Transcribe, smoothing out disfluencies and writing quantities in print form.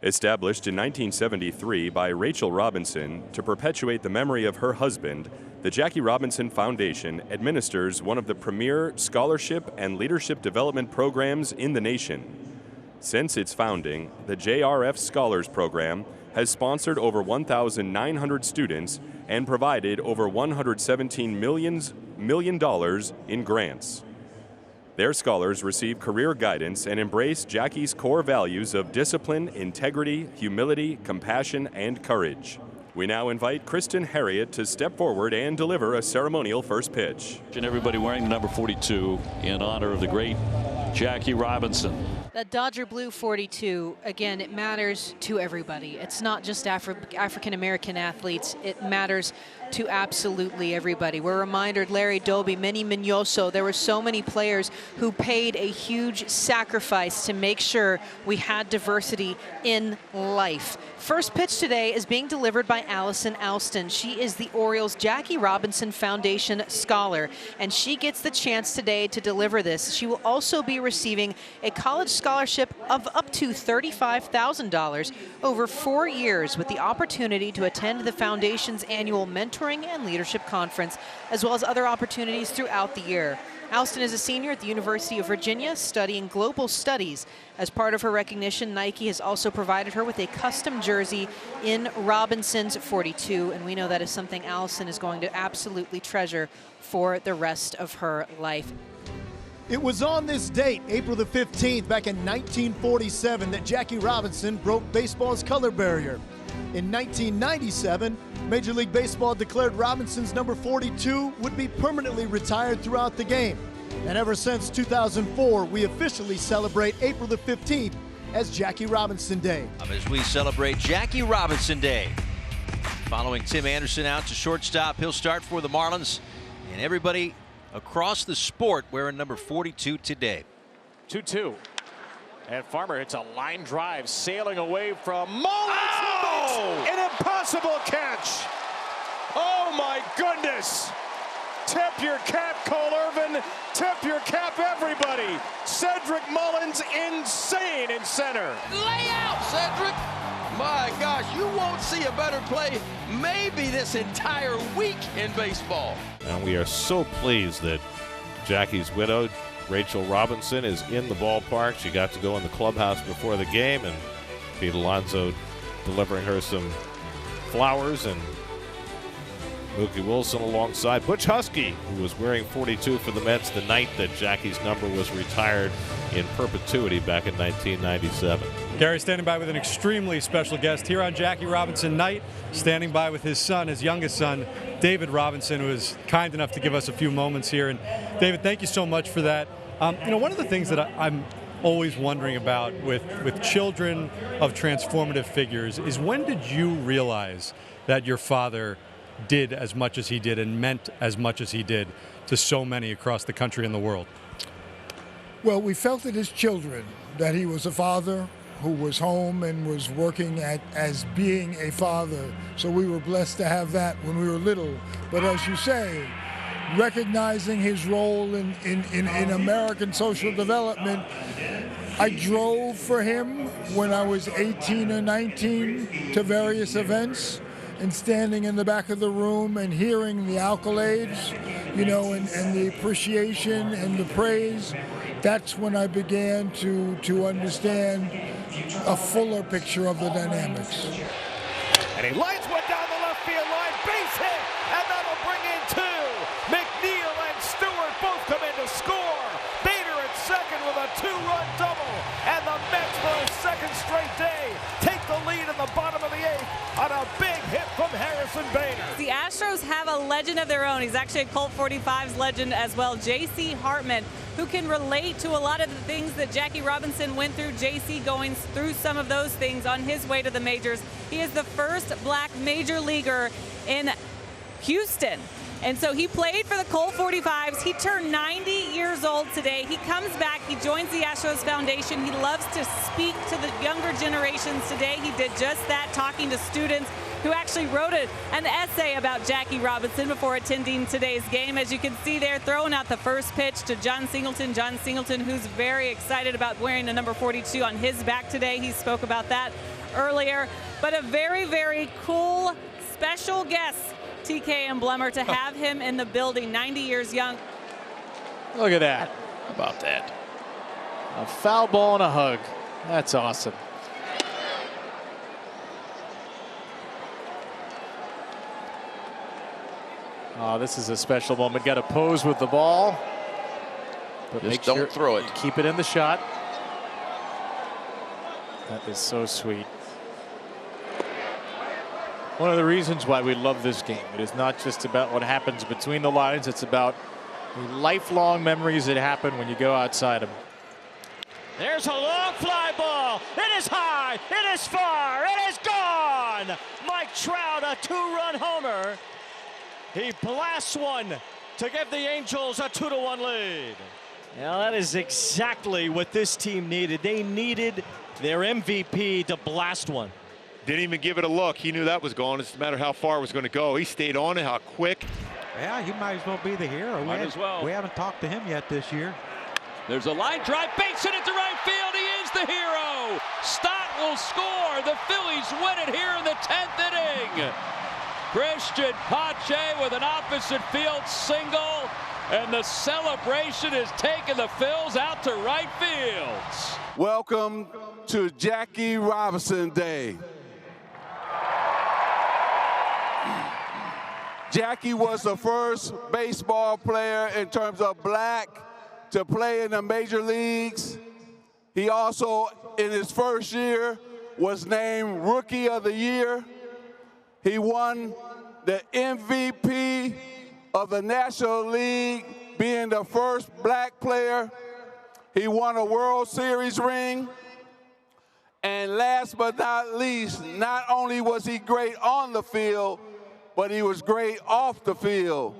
Established in 1973 by Rachel Robinson to perpetuate the memory of her husband, the Jackie Robinson Foundation administers one of the premier scholarship and leadership development programs in the nation. Since its founding, the JRF Scholars Program has sponsored over 1,900 students and provided over $117 million in grants. Their scholars receive career guidance and embrace Jackie's core values of discipline, integrity, humility, compassion, and courage. We now invite Kristen Harriet to step forward and deliver a ceremonial first pitch. And everybody wearing the number 42 in honor of the great Jackie Robinson. The Dodger Blue 42, again, it matters to everybody. It's not just African-American athletes. It matters to absolutely everybody. We're reminded Larry Doby, Manny Minoso, there were so many players who paid a huge sacrifice to make sure we had diversity in life. First pitch today is being delivered by Allison Alston. She is the Orioles Jackie Robinson Foundation Scholar, and she gets the chance today to deliver this. She will also be receiving a college scholarship of up to $35,000 over 4 years with the opportunity to attend the Foundation's annual mentoring and leadership conference, as well as other opportunities throughout the year. Alston is a senior at the University of Virginia studying global studies. As part of her recognition, Nike has also provided her with a custom jersey in Robinson's 42, and we know that is something Alston is going to absolutely treasure for the rest of her life. It was on this date, April the 15th, back in 1947, that Jackie Robinson broke baseball's color barrier. In 1997, Major League Baseball declared Robinson's number 42 would be permanently retired throughout the game. And ever since 2004, we officially celebrate April the 15th as Jackie Robinson Day. As we celebrate Jackie Robinson Day. Following Tim Anderson out to shortstop, he'll start for the Marlins. And everybody across the sport wearing number 42 today. 2-2. And Farmer hits a line drive, sailing away from Mullins. Oh! An impossible catch. Oh my goodness. Tip your cap, Cole Irvin. Tip your cap, everybody. Cedric Mullins, insane in center. Lay out, Cedric. My gosh, you won't see a better play maybe this entire week in baseball. And we are so pleased that Jackie's widow, Rachel Robinson, is in the ballpark. She got to go in the clubhouse before the game, and Pete Alonso delivering her some flowers, and Mookie Wilson alongside Butch Husky, who was wearing 42 for the Mets the night that Jackie's number was retired in perpetuity back in 1997. Gary standing by with an extremely special guest here on Jackie Robinson Night, standing by with his son, his youngest son, David Robinson, who is kind enough to give us a few moments here. And David, thank you so much for that. One of the things that I'm always wondering about with children of transformative figures is, when did you realize that your father did as much as he did and meant as much as he did to so many across the country and the world? Well, we felt it as children that he was a father who was home and was working as being a father. So we were blessed to have that when we were little. But as you say, recognizing his role in American social development, I drove for him when I was 18 or 19 to various events, and standing in the back of the room and hearing the accolades, and the appreciation and the praise. That's when I began to understand a fuller picture of the dynamics. And he lines one down the left field line, base hit, and that'll bring in two. McNeil and Stewart both come in to score. Bader at second with a two-run double, and the Mets for a second straight day take the lead in the bottom of the eighth on a big hit from Harrison Bader. The Astros have a legend of their own. He's actually a Colt 45's legend as well, J.C. Hartman, who can relate to a lot of the things that Jackie Robinson went through. J.C. going through some of those things on his way to the majors. He is the first black major leaguer in Houston. And so he played for the Colt 45s. He turned 90 years old today. He comes back. He joins the Astros Foundation. He loves to speak to the younger generations today. He did just that, talking to students who actually wrote an essay about Jackie Robinson before attending today's game. As you can see there, throwing out the first pitch to John Singleton. John Singleton, who's very excited about wearing the number 42 on his back today. He spoke about that earlier. But a very, very cool, special guest, TK Emblemer, to have him in the building, 90 years young. Look at that. How about that? A foul ball and a hug. That's awesome. Oh, this is a special moment. Got to pose with the ball. But Just make sure don't throw it. you keep it in the shot. That is so sweet. One of the reasons why we love this game. It is not just about what happens between the lines. It's about the lifelong memories that happen when you go outside them. There's a long fly ball. It is high. It is far. It is gone. Mike Trout, a 2-run homer. He blasts one to give the Angels a 2-1 lead. Now that is exactly what this team needed. They needed their MVP to blast one. Didn't even give it a look. He knew that was gone. It's a matter of how far it was going to go. He stayed on it, how quick. Yeah, he might as well be the hero. Might as well. We haven't talked to him yet this year. There's a line drive, Bates hit it to right field. He is the hero. Stott will score. The Phillies win it here in the 10th inning. Christian Pache with an opposite field single, and the celebration is taking the Phils out to right field. Welcome to Jackie Robinson Day. Jackie was the first baseball player in terms of black to play in the major leagues. He also, in his first year, was named Rookie of the Year. He won the MVP of the National League, being the first black player. He won a World Series ring. And last but not least, not only was he great on the field, but he was great off the field.